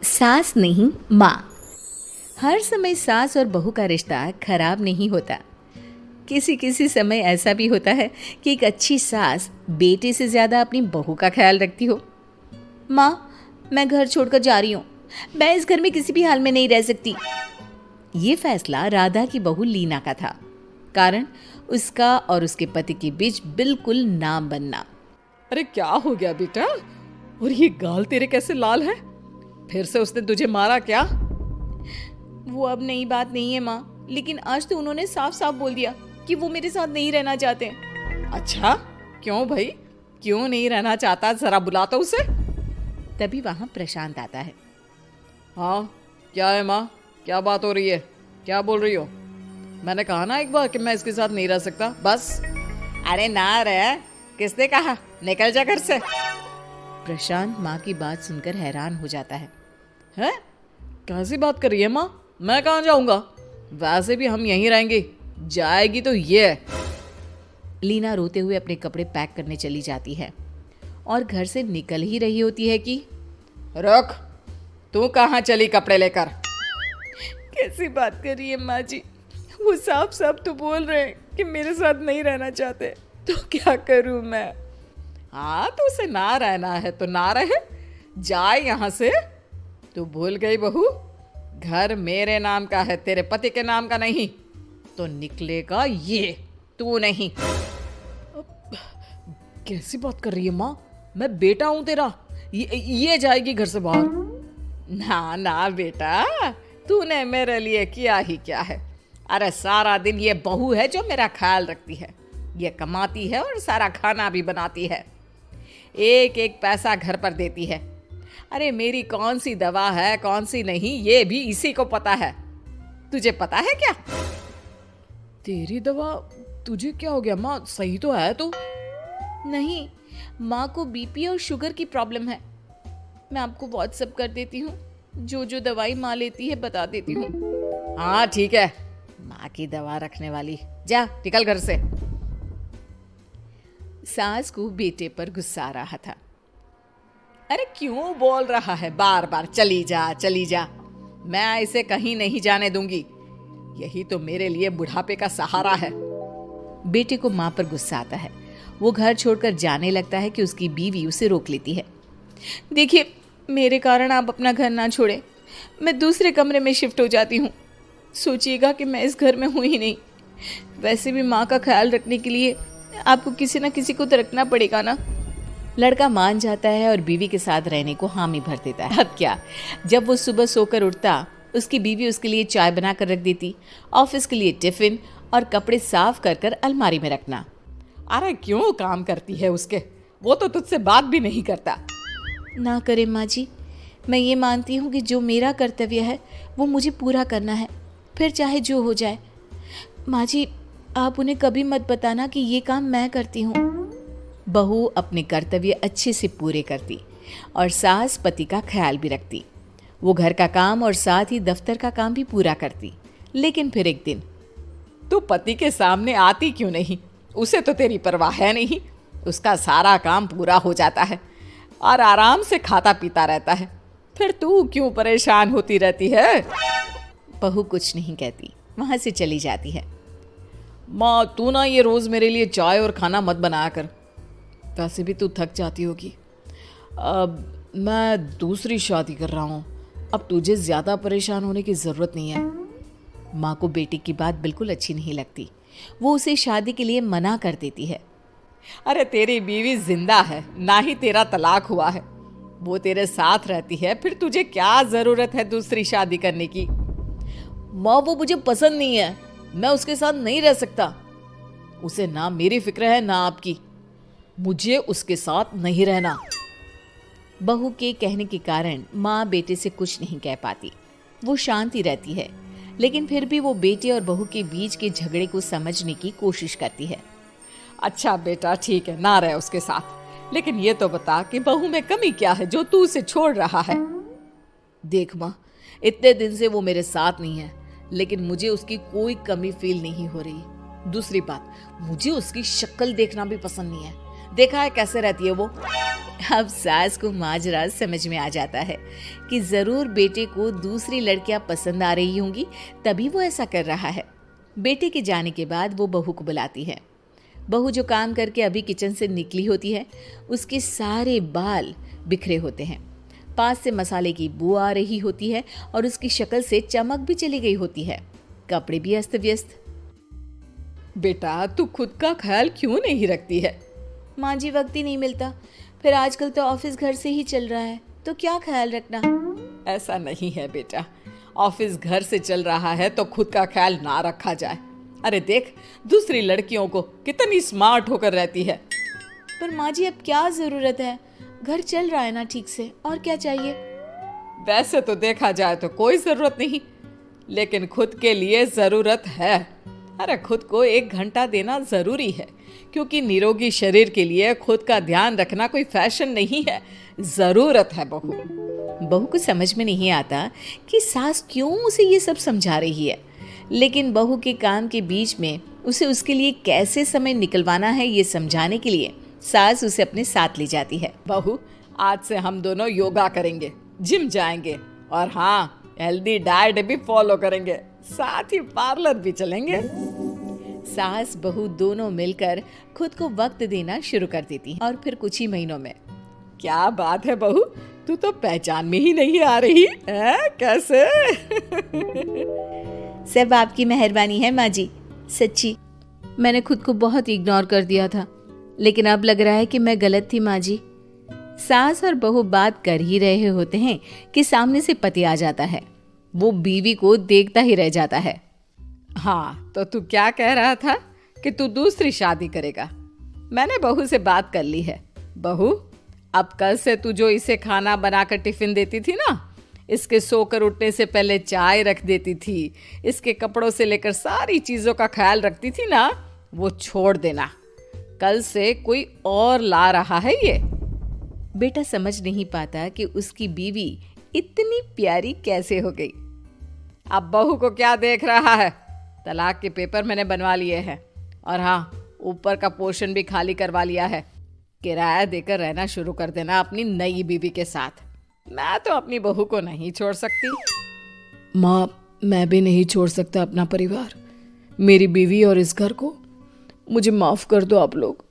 सास नहीं माँ। हर समय सास और बहू का रिश्ता खराब नहीं होता। किसी किसी समय ऐसा भी होता है कि एक अच्छी सास बेटे से ज़्यादा अपनी बहू का ख्याल रखती हो। माँ, मैं घर छोड़कर जा रही हूँ, मैं इस घर में किसी भी हाल में नहीं रह सकती। ये फैसला राधा की बहू लीना का था। कारण उसका और उसके पति के बीच बिल्कुल ना बनना। अरे क्या हो गया बेटा? और ये गाल तेरे कैसे लाल है? फिर से उसने तुझे मारा क्या? वो अब नई बात नहीं है माँ, लेकिन आज तो उन्होंने साफ साफ बोल दिया कि वो मेरे साथ नहीं रहना चाहते। अच्छा, क्यों भाई? क्यों नहीं रहना चाहता? जरा बुला तो उसे। तभी वहां प्रशांत आता है। हाँ, क्या है माँ? क्या बात हो रही है? क्या बोल रही हो? मैंने कहा ना एक बार कि मैं इसके साथ नहीं रह सकता, बस। अरे ना रह, किसने कहा? निकल जा घर से। प्रशांत माँ की बात सुनकर हैरान हो जाता है। हैं? कैसी बात कर रही है माँ? मैं कहाँ जाऊंगा? वैसे भी हम यहीं रहेंगे, जाएगी तो ये। लीना रोते हुए अपने कपड़े पैक करने चली जाती है और घर से निकल ही रही होती है कि रुक, तू कहाँ चली कपड़े लेकर? कैसी बात कर रही है माँ जी? वो साफ साफ तो बोल रहे हैं कि मेरे साथ नहीं रहना चाहते, तो क्या करूँ मैं? हाँ, तो उसे ना रहना है तो ना रहे, जाए यहाँ से। तू भूल गई बहू, घर मेरे नाम का है, तेरे पति के नाम का नहीं। तो निकलेगा ये, तू नहीं। कैसी बात कर रही है माँ? मैं बेटा हूं तेरा, ये जाएगी घर से बाहर। ना ना बेटा, तूने मेरे लिए किया ही क्या है? अरे सारा दिन ये बहू है जो मेरा ख्याल रखती है। ये कमाती है और सारा खाना भी बनाती है, एक एक पैसा घर पर देती है। अरे मेरी कौन सी दवा है कौन सी नहीं, ये भी इसी को पता है। तुझे पता है क्या? तेरी दवा? तुझे क्या हो गया माँ? सही तो है तू? नहीं, माँ को बीपी और शुगर की प्रॉब्लम है। मैं आपको व्हाट्सएप कर देती हूँ, जो जो दवाई माँ लेती है बता देती हूँ। हाँ ठीक है, माँ की दवा रखने वाली, जा निकल घर से। सास को बेटे पर गुस्सा आ रहा था। अरे क्यों बोल रहा है बार बार चली जा चली जा? मैं इसे कहीं नहीं जाने दूंगी, यही तो मेरे लिए बुढ़ापे का सहारा है। बेटे को माँ पर गुस्सा आता है। वो घर छोड़कर जाने लगता है कि उसकी बीवी उसे रोक लेती है। देखिए, मेरे कारण आप अपना घर ना छोड़े, मैं दूसरे कमरे में शिफ्ट हो जाती हूँ। सोचिएगा कि मैं इस घर में हूँ ही नहीं। वैसे भी माँ का ख्याल रखने के लिए आपको किसी ना किसी को तो रखना पड़ेगा ना। लड़का मान जाता है और बीवी के साथ रहने को हामी भर देता है। अब क्या, जब वो सुबह सोकर उठता, उसकी बीवी उसके लिए चाय बना कर रख देती, ऑफिस के लिए टिफिन और कपड़े साफ कर कर अलमारी में रखना। अरे क्यों काम करती है उसके? वो तो तुझसे बात भी नहीं करता। ना करे माँ जी, मैं ये मानती हूँ कि जो मेरा कर्तव्य है वो मुझे पूरा करना है, फिर चाहे जो हो जाए। माँ जी, आप उन्हें कभी मत बताना कि ये काम मैं करती हूँ। बहू अपने कर्तव्य अच्छे से पूरे करती और सास पति का ख्याल भी रखती। वो घर का काम और साथ ही दफ्तर का काम भी पूरा करती। लेकिन फिर एक दिन, तू पति के सामने आती क्यों नहीं? उसे तो तेरी परवाह है नहीं, उसका सारा काम पूरा हो जाता है और आराम से खाता पीता रहता है। फिर तू क्यों परेशान होती रहती है? बहू कुछ नहीं कहती, वहां से चली जाती है। माँ, तू ना ये रोज मेरे लिए चाय और खाना मत बनाया कर, वैसे भी तू थक जाती होगी। अब मैं दूसरी शादी कर रहा हूँ, अब तुझे ज्यादा परेशान होने की जरूरत नहीं है। माँ को बेटी की बात बिल्कुल अच्छी नहीं लगती। वो उसे शादी के लिए मना कर देती है। अरे तेरी बीवी जिंदा है, ना ही तेरा तलाक हुआ है, वो तेरे साथ रहती है, फिर तुझे क्या जरूरत है दूसरी शादी करने की? माँ, वो मुझे पसंद नहीं है, मैं उसके साथ नहीं रह सकता। उसे ना मेरी फिक्र है ना आपकी, मुझे उसके साथ नहीं रहना। बहू के कहने के कारण माँ बेटे से कुछ नहीं कह पाती। वो शांति रहती है, लेकिन फिर भी वो बेटे और बहू के बीच के झगड़े को समझने की कोशिश करती है। अच्छा बेटा ठीक है, ना रहे उसके साथ, लेकिन ये तो बता कि बहू में कमी क्या है जो तू उसे छोड़ रहा है? देख माँ, इतने दिन से वो मेरे साथ नहीं है, लेकिन मुझे उसकी कोई कमी फील नहीं हो रही। दूसरी बात, मुझे उसकी शक्ल देखना भी पसंद नहीं है। देखा है कैसे रहती है वो? अब सास को माजरा समझ में आ जाता है कि जरूर बेटे को दूसरी लड़कियां पसंद आ रही होंगी, तभी वो ऐसा कर रहा है। बेटे के जाने के बाद वो बहू को बुलाती है। बहू जो काम करके अभी किचन से निकली होती है, उसके सारे बाल बिखरे होते हैं। पास से मसाले की बू आ रही होती है और उसकी शक्ल से चमक भी चली गई होती है, कपड़े भी अस्त व्यस्त। बेटा, तू खुद का ख्याल क्यों नहीं रखती है? माँ जी, वक्त ही नहीं मिलता, फिर आजकल तो ऑफिस घर से ही चल रहा है, तो क्या ख्याल रखना। ऐसा नहीं है बेटा, ऑफिस घर से चल रहा है तो खुद का ख्याल ना रखा जाए। अरे देख, दूसरी लड़कियों को कितनी स्मार्ट होकर रहती है। पर माँ जी, अब क्या जरूरत है, घर चल रहा है ना ठीक से, और क्या चाहिए। वैसे तो देखा जाए तो कोई जरूरत नहीं, लेकिन खुद के लिए जरूरत है। अरे खुद को 1 घंटा देना जरूरी है, क्योंकि निरोगी शरीर के लिए खुद का ध्यान रखना कोई फैशन नहीं है, जरूरत है। बहू को समझ में नहीं आता कि सास क्यों उसे ये सब समझा रही है, लेकिन बहू के काम के बीच में उसे उसके लिए कैसे समय निकलवाना है ये समझाने के लिए सास उसे अपने साथ ले जाती है। बहू, आज से हम दोनों योगा करेंगे, जिम जाएंगे और हाँ, हेल्दी डाइट भी फॉलो करेंगे, साथ ही पार्लर भी चलेंगे। सास बहू दोनों मिलकर खुद को वक्त देना शुरू कर देती हैं और फिर कुछ ही महीनों में। क्या बात है बहू, तू तो पहचान में ही नहीं आ रही है, कैसे? सब आपकी मेहरबानी है माँ जी, सच्ची मैंने खुद को बहुत इग्नोर कर दिया था, लेकिन अब लग रहा है कि मैं गलत थी माँ जी। सास और बहू बात कर ही रहे होते हैं कि सामने से पति आ जाता है। वो बीवी को देखता ही रह जाता है। हाँ, तो तू क्या कह रहा था कि तू दूसरी शादी करेगा? मैंने बहू से बात कर ली है। बहू, अब कल से तू जो इसे खाना बनाकर टिफिन देती थी ना, इसके सोकर उठने से पहले चाय रख देती थी, इसके कपड़ों से लेकर सारी चीजों का ख्याल रखती थी ना, वो छोड़ देना। कल से कोई और ला रहा है ये। बेटा समझ नहीं पाता कि उसकी बीवी इतनी प्यारी कैसे हो गई। अब बहू को क्या देख रहा है? तलाक के पेपर मैंने बनवा लिए हैं और हाँ, ऊपर का पोर्शन भी खाली करवा लिया है। किराया देकर रहना शुरू कर देना अपनी नई बीवी के साथ। मैं तो अपनी बहू को नहीं छोड़ सकती। माँ, मैं भी नहीं छोड़ सकता अपना परिवार, मेरी बीवी और इस घर को। मुझे माफ कर दो आप लोग।